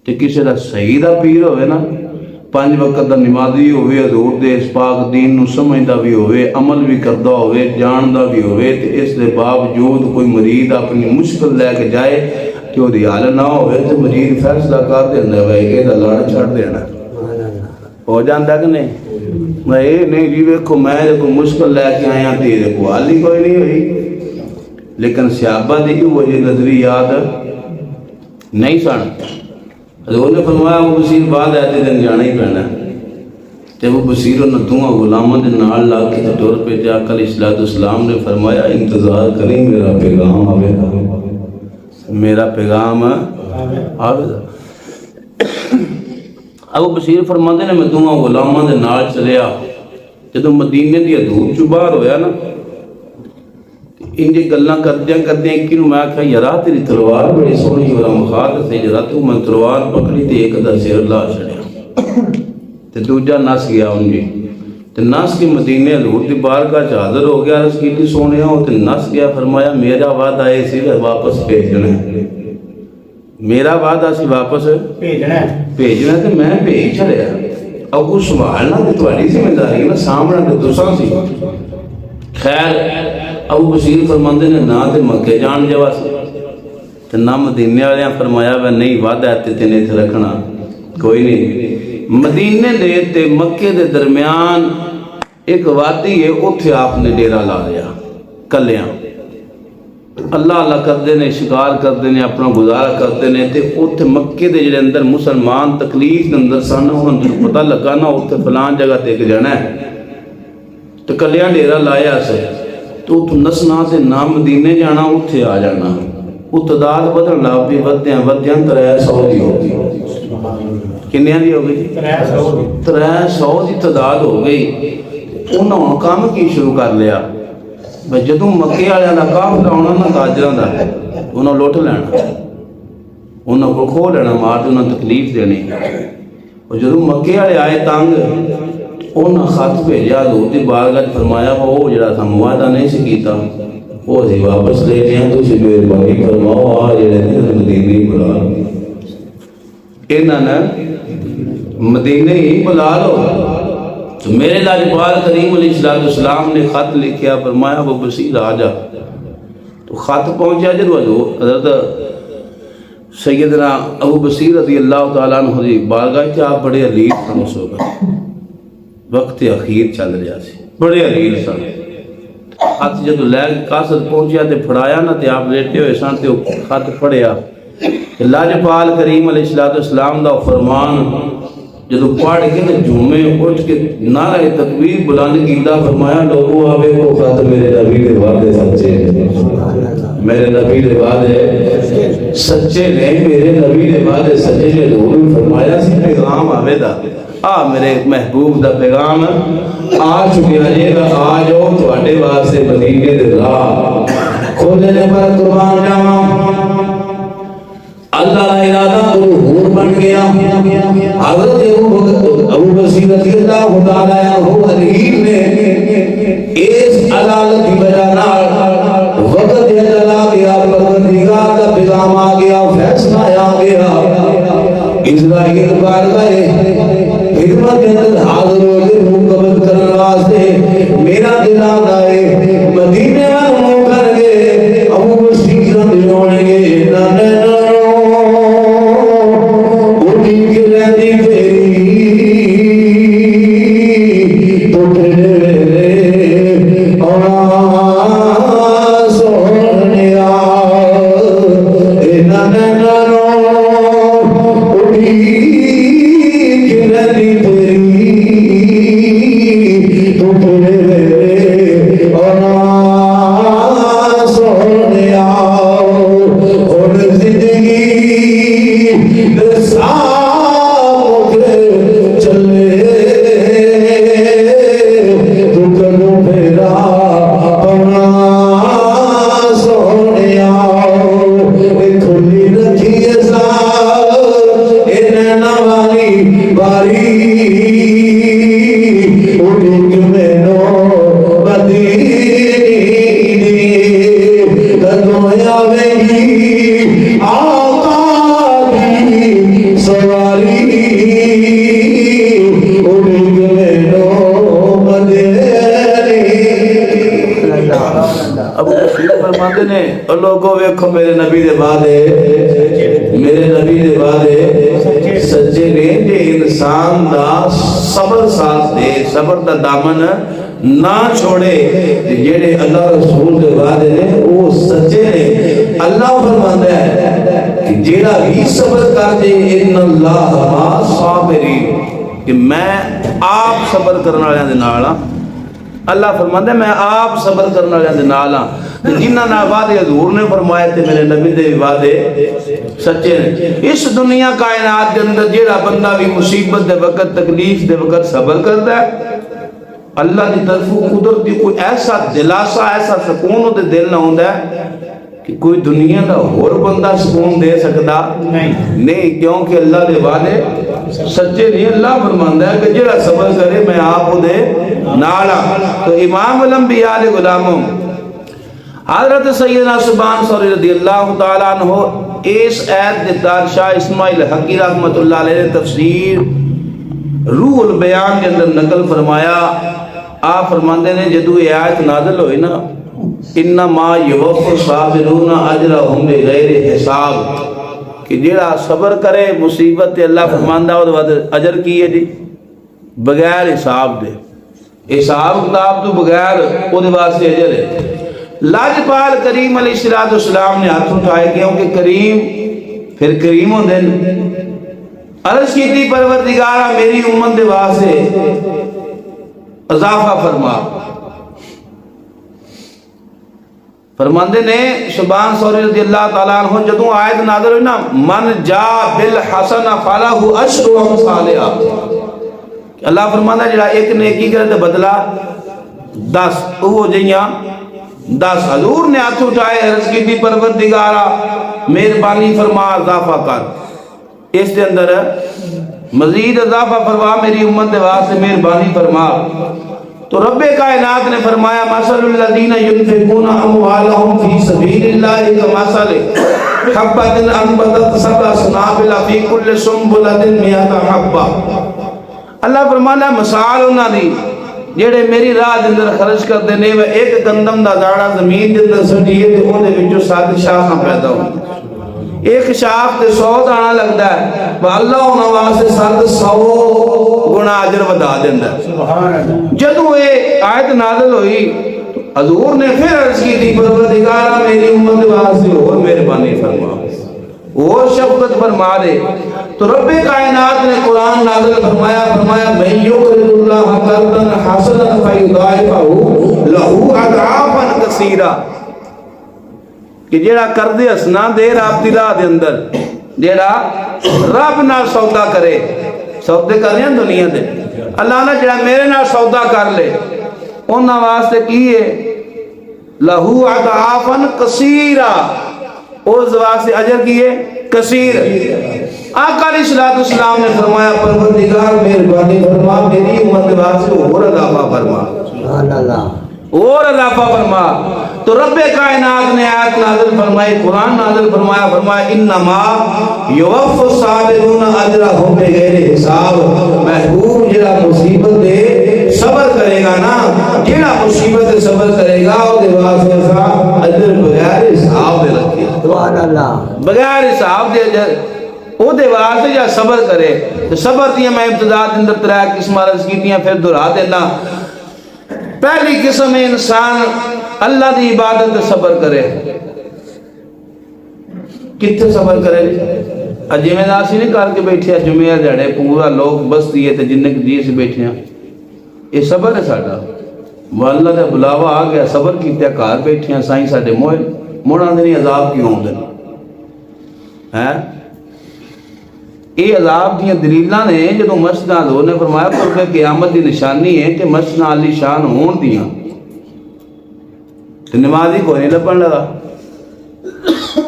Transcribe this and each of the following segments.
تے کسی دا صحیح دا پیر ہوئے نا، 5 وقت دا نمازی ہوئے، حضور دے اس پاک دین نو سمجھدا بھی ہوئے، عمل بھی کردا ہوئے، جاندا بھی ہوئے، تے اس دے باوجود کوئی مرید اپنی مشکل لے کے جائے کہ وہ دی حال نہ ہوئے تے مرید فیصلہ کر دیندا ہے کہ دا لڑ چھڑ دینا ہو جاندا کہ نہیں؟ میں یہ نہیں جی ویکھو میں کوئی مشکل لے کے آیا تے کو حال ہی کوئی نہیں ہوئی، لیکن صحابہ دی وجہ نظریات نہیں سن۔ حضور نے فرمایا وہ بصیر بعد ایتے دن جانا ہی پینا، تے وہ بصیر انہاں دوواں غلاماں دے نال لا کے ٹر پہ تے آقا علیہ الصلوۃ والسلام نے فرمایا انتظار کریں میرا پیغام آوے گا، میرا پیغام آوے گا۔ ابو بصیر فرماندے نے میں دوواں غلاماں دے نال چلیا، جدوں مدینے دی حدود چوں باہر ہویا نا، انجے گلاں کردیاں ایک نوں میں آکھیا یارا تیری تلوار بڑی سونی اور مخاط تے جرا تو میں تلوار پکڑی تے ایک دا سر لا چھڑیا تے دوجا نس گیا انجے تے نس کے مدینے حضور دی بارگاہ چ حاضر ہو گیا، عرض کیتی سونیا او تے نس گیا، فرمایا میرا وعدہ ہے سی واپس بھیجنا ہے، میرا وعدہ سی واپس بھیجنا تے میں بھیج چھڑیا، اب اس سنبھالنا تے تہاڈی ذمہ داری ہے نا، سامنا تے تساں سی۔ خیر ابو بصیر فرماندے نے نہ تے مکے جان جوا سی تے نہ مدینے والیاں فرمایا وے نہیں وعدہ ہے تے ایتھے رکھنا کوئی نہیں۔ مدینے دے تے مکے دے درمیان ایک وادی ہے، اوتھے آپ نے ڈیرا لا لیا کلیاں، اللہ اللہ کرتے ہیں، شکار کرتے ہیں، اپنا گزارا کرتے ہیں، تے اوتھے مکے دے جڑے اندر مسلمان تکلیف دے اندر سن، انہوں نے پتہ لگا نا اوتھے فلان جگہ تے ایک جانا ہے، تو کلیاں ڈیرا لایا سے تو اتو نسنا تے نہ مدینے جانا اتھے آ جانا، وہ تعداد بدن لا بھی ودیاں 300 دی ہو گئی، کنیاں دی ہو گئی؟ 300 دی تعداد ہو گئی۔ انہوں نے کام کی شروع کر لیا، جدوں مکے والے دا کافلا آنا نا تاجراں دا، انہوں لٹ لینا، انہوں کو کھو لینا، مار انہوں تکلیف دینی، اور جدوں مکے والے آئے تنگ انہوں خط بھیجا حضور دی بارگاہ فرمایا وہ جڑا تھا معاہدہ نہیں سی کیتا وہ سی واپس لے لیا، تسی مہربانی فرماؤ آ جڑے مدینے ہی بلا لو، انہاں نے مدینے ہی بلا لو۔ تو میرے لاجپال کریم علیہ السلام نے خط لکھیا، فرمایا وہ بصیر آ جا، تو خط پہنچا جدو حضرت سیدنا ابو بصیر رضی اللہ تعالیٰ عنہ دی بارگاہ کہ آپ بڑے علیل سن، اس وقت اخیر چل رہا سی، بڑے علیل سن۔ خط جدو لے قاصد پہنچیا تے پھڑایا نا تے آپ لیٹے ہوئے سن تے خط پڑھیا، لاجپال کریم علیہ السلام دا فرمان جدو پڑھ کے نا جمعے اٹھ کے نعرہ تکبیر بلند کیتا، فرمایا لوگوں آوے وہ خط میرے نبی دے وعدے سچے ہیں، میرے نبی دے وعدے سچے نہیں، میرے نبی دے وعدے سچے نے۔ حضور نے فرمایا سی پیغام آوے دا، آ میرے محبوب دا پیغام آ چکیا جے گا، آ جاؤ تواڈے واسطے مدینے دے راہ کھولنے پر قربان جاواں۔ اللہ کا ارادہ ظہور بن گیا، حضرت ابو بصیر رضی اللہ تعالیٰ عنہ علیہ نے اس عدالت کی وجہ نال وقت چلا گیا، پروردگار کا پیغام آ گیا، فیصلہ آ گیا، اسرائیل بارگاہ خدمت کے اندر حاضر ہو کے روح قبض کرنے واسطے میرا دل آتا ہے، مدینے میں منہ کر کے ابو بصیر رضی اللہ عنہ تو ویکھو میرے نبی دے وعدے سچے نے جے انسان دا صبر ساتھ دے، صبر دا دامن نہ چھوڑے، جڑے اللہ رسول دے وعدے نے وہ سچے نے۔ اللہ فرماندا ہے کہ جیڑا بھی صبر کر دے ان اللہ مع صابرین، کہ میں آپ صبر کرنے والے دے نال ہاں۔ اللہ فرماندا ہے میں آپ صبر کرنے والے دے نال ہاں۔ جنہاں نال وعدے حضور نے فرمائے تھے میرے نبی دے وعدے سچے نے۔ اس دنیا کائنات دے اندر جیڑا بندہ بھی مصیبت دے وقت تکلیف دے وقت صبر کرتا ہے، اللہ کی طرف قدرت دی کوئی ایسا دلاسا ایسا سکون دے دل نہ ہوندا ہے کہ کوئی دنیا دا اور بندہ سکون دے سکتا نہیں، کیونکہ اللہ دے وعدے سچے نہیں۔ اللہ فرماندا ہے کہ جڑا صبر کرے میں آپ دے نال ہاں۔ تو امام الانبیاء علیہ غلاموں حضرت سیدنا سبحان صلی رضی اللہ تعالیٰ عنہ اس آیت دے تارشاہ اسماعیل حقی رحمت اللہ علیہ نے تفسیر روح البیان کے اندر نقل فرمایا۔ آپ فرماندے نے جدو یہ آیت نازل ہوئی نا، انما یوفی الصابرون اجرہم بغیر حساب، کہ جیڑا صبر کرے مصیبت تے اللہ فرماندا او دے اجر کی ہے جی بغیر حساب دے، حساب کتاب تو بغیر او دے واسطے اجر ہے۔ لاجپال کریم علیہ السلام نے ہاتھ اٹھائے کیونکہ کریم پھر کریم ہوندے نے۔ عرض کی تھی پروردگارہ میری امت دے واسطے اضافہ فرما۔ فرماندے نے شبان سوری رضی اللہ تعالیٰ عنہ جدوں آیت نازل ہوئی نا، من جا بالحسن فلہ عشر امثالہا، اللہ فرماندا جڑا ایک نیکی کرے تے بدلہ 10 وہ جیاں 10۔ حضور نے ہاتھ اٹھائے عرض کی تھی پروردگارہ مہربانی فرما اضافہ کر، اس کے اندر مزید اضافہ فرما میری امت دے واسطے مہربانی فرما۔ تو رب کائنات نے فرمایا مثل الذین ينفقون اموالهم فی سبیل اللہ کمثل حبۃ انبتت سبع سنابل فی کل سنبلۃ مئۃ حبۃ۔ اللہ فرمانا مثال انہاں دی جڑے میری راہ دے اندر خرچ کردے نے، وہ ایک گندم دا داڑا زمین دے اندر سٹیے تے اون دے وچوں 7 شاخاں پیدا ہوندیاں، ایک شاخ تے 100 دانا لگدا ہے، وہ اللہ انہاں واسطے 700 گنا اجر ودا دیندا ہے۔ سبحان اللہ۔ جدوں یہ آیت نازل ہوئی حضور نے پھر عرض کی تھی پروردگارہ میری امت واسطے اور مہربانی فرما، اور شفقت فرما دے۔ تو رب کائنات نے قرآن نازل فرمایا من یقرض اللہ قرضا حسنا فیضاعفہ لہ اضعافا کثیرا، کہ جیڑا قرض حسنا دے رب دی راہ دے اندر، جیڑا رب نال سودا کرے، سودے کر رہے ہیں دنیا دے، اللہ نے جڑا میرے نال سودا کر لے انہاں واسطے کی ہے لہ اضعافا کثیرا، اس واسطے اجر کی ہے کثیر۔ آقا علیہ السلام نے فرمایا پروردگار مہربانی فرما میری امت واسطے اور اضافہ فرما، سبحان اللہ، اور اضافہ فرما۔ تو رب کائنات نے آیت نازل فرمائی، قرآن نازل فرمایا انما یوفی الصابرون اجرہم بغیر حساب۔ محبوب جڑا مصیبت دے صبر کرے گا نا، جڑا مصیبت دے صبر کرے گا او دے واسطے اجر بغیر حساب دے رکھے، سبحان اللہ، بغیر حساب دے اجر او دے واسطے یا صبر کرے۔ تو صبر دیاں میں ابتدا دے اندر 3 قسم عرض کیتیاں پھر دہرا دینا۔ پہلی قسم انسان اللہ دی عبادت صبر کرے، کتنے صبر کرے جی میں ناسی نہیں کر کے بیٹھے جمعہ دیڑے پورا لوگ بس دیئے تے جننے کی دیئے سے بیٹھے ہیں، یہ صبر ہے ساڑھا، وہ اللہ دے بلاوا آ گیا صبر کیتے کار بیٹھے ہیں سائیں ساڑھے موڑا دنی عذاب کیوں ہوں دن ہے۔ یہ عذاب دیاں دلیلاں نے جدو مسجدہ دور نے فرمایا پر قیامت دی نشانی ہے کہ مسجدہ علی شان ہون دیاں، تو نمازی کوئی نہیں لپن لگا۔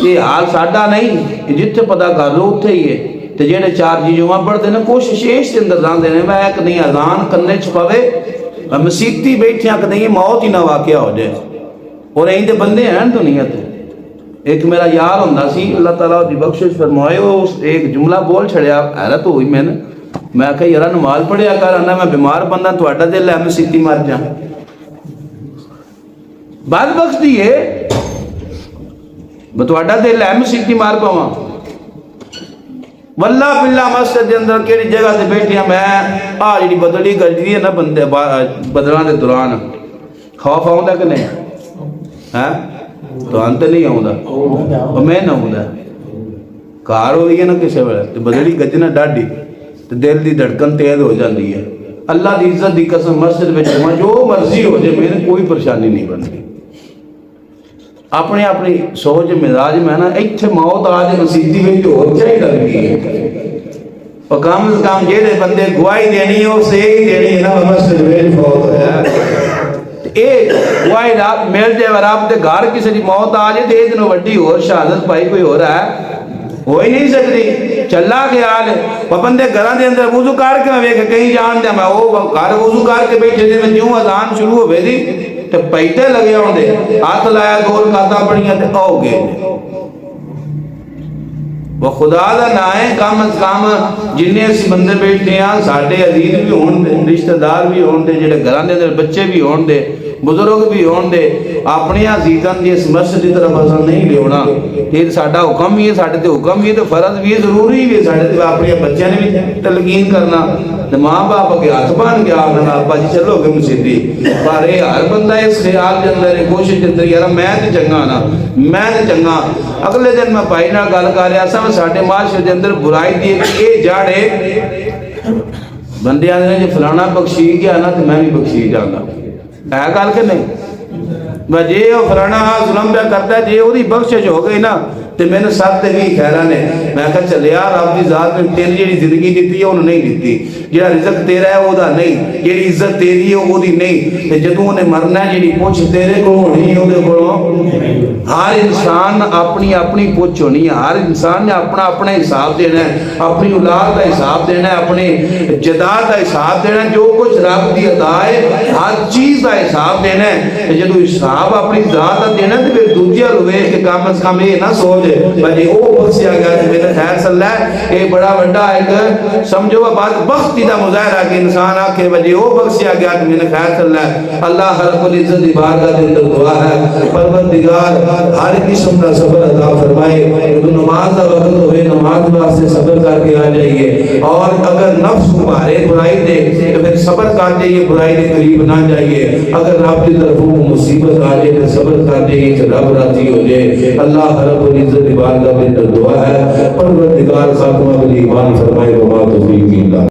یہ حال ساڑھا نہیں، جتھے پتہ کر لو اتھے ہی ہے۔ تو جیڑے 4 جمعہ پڑھتے ہیں کوشش اس کے اندر جان دینے میں ایک نہیں اذان کرنے چھپاوے مسیحتی بیٹھے ہیں کہ نہیں موت ہی نہ واقعہ ہو جائے، اور یہیں دے بندے ہیں دنیا تے۔ ایک میرا یار ہوندہ سی اللہ تعالیٰ دی بخشش فرمائے، وہ ایک جملہ بول چھڑیا، حیرت ہوئی میں کہا یارا نماز پڑھیا کر، آنا میں بیمار بندہ تو اڈا دل ہے میں سیتی مار جاؤں۔ بعد بخش دیئے بتواڈا دل ہے مسیتی مار پاواں واللہ باللہ مسجد دے اندر کیڑی جگہ تے بیٹھیا میں آ جڑی بدلی گجدی ہے نا بندے بدلاں دے دوران خوف آوندا کہ نہیں ہاں تو انت نہیں آوندا او میں نہ آوندا کار ہوئی ہے نا کسے ویلے تے بدلی گجنا ڈاڈی تے دل دی دھڑکن تیز ہو جاندی ہے اللہ دی عزت دی قسم مسجد وچ جو مرضی ہو جائے میرے کوئی پریشانی نہیں بنتی اپنی اپنی سوچ مزاج میں نا ایتھے موت آ جائے مسیتی میں جو چاہیے لگتی ہے اور کم از کم جہے بندے گواہی دینی ہے اسے ہی دینی ہے نا مسجد میں موت ہے اے گواہی رب مل جائے رب دے گھر کسی دی موت آ جائے تے اے دنوں وڈی ہور شہادت پائی کوئی ہو رہا ہے ہو ہی نہیں سکتی چلا خیال ہے وہ بندے گھراں دے اندر وضو کر کے میں ویکھ کہیں جان دے میں وہ گھر وضو کر کے بیٹھے دے میں جوں اذان شروع ہوے دی تے پیتے لگے ہوندے ہاتھ لایا دو رکعتاں پڑھیاں تے او گئے وہ خدا دا نا ہے کم از کم جنہیں اسی بندے بیٹھے ہیں ساڈے عزیز بھی ہون دے رشتہ دار بھی ہون دے جڑے گھراں دے اندر بچے بھی ہون دے بزرگ بھی ہون دے اپنی عزیزاں دی اس مسجد کی طرف اصل نہیں لیونا یہ ساڈا حکم بھی ہے ساڈے تے حکم بھی ہے تے فرض بھی ہے ضروری بھی ہے ساڈے تے اپنے بچیاں نے بھی تلقین کرنا تے ماں باپ کے ہاتھ بن کے آخنا ابا جی چلو گے مسیدی پر یہ ہر بندہ اس خیال کے اندر کوشش کے اندر یار میں تے چنگا نا میں تے چنگا اگلے دن میں بھائی نال گل کر رہا سا ساڈے معاشرے دے اندر برائی دی اے جڑ ہے بندیاں نے جے فلانا بخشی گیا نا تے میں بھی بخشی جانا ہے گل کہ نہیں جی وہ فلانا ظلم پہ کرتا ہے جی وہی بخشش ہو گئی نا تو میں نے ساتھ تے بھی خیرہ نے میں کہا چل یار آپ دی ذات میں تیری جیڑی زندگی دیتی ہے انہوں نہیں دیتی جیڑا رزق تیرا ہے وہ دا نہیں جیڑی عزت تیری ہے وہ دی نہیں تے جدوں نے مرنا ہے جیڑی پوچھ تیرے کو ہونی ہے وہ کو ہر انسان اپنی اپنی پوچھ ہونی ہے ہر انسان نے اپنا اپنا حساب دینا ہے اپنی اولاد کا حساب دینا ہے اپنی جداد کا حساب دینا ہے جو کچھ رب دی عطا ہے ہر چیز کا حساب دینا ہے جدوں حساب اپنی ذات کا دینا ہے تو پھر دوجیا روے کہ کم از کم یہ نہ سوچ بھائی وہ بخشیا گیا تو میرا خیر صلی اللہ یہ بڑا بڑا ایک سمجھو بعد بختی دا مظاہرہ کہ انسان آکھے بھائی وہ بخشیا گیا تو میرا خیر صلی اللہ اللہ رب العزت دی بارگاہ دے اندر دعا ہے پروردگار ہر قسم کا صبر عطا فرمائے تو نماز کا وقت ہوئے نماز واسطے صبر کر کے آ جائیے اور اگر نفس مارے برائی دے تو پھر صبر کر جائیے برائی کے قریب نہ جائیے اگر رب کی طرف مصیبت آ جائے تو صبر کر جائیے کہ رب راضی ہو جائے اللہ رب العزت دی بارگاہ میں دعا ہے پروردگار خاتمہ بالایمان فرمائے وما توفیق الا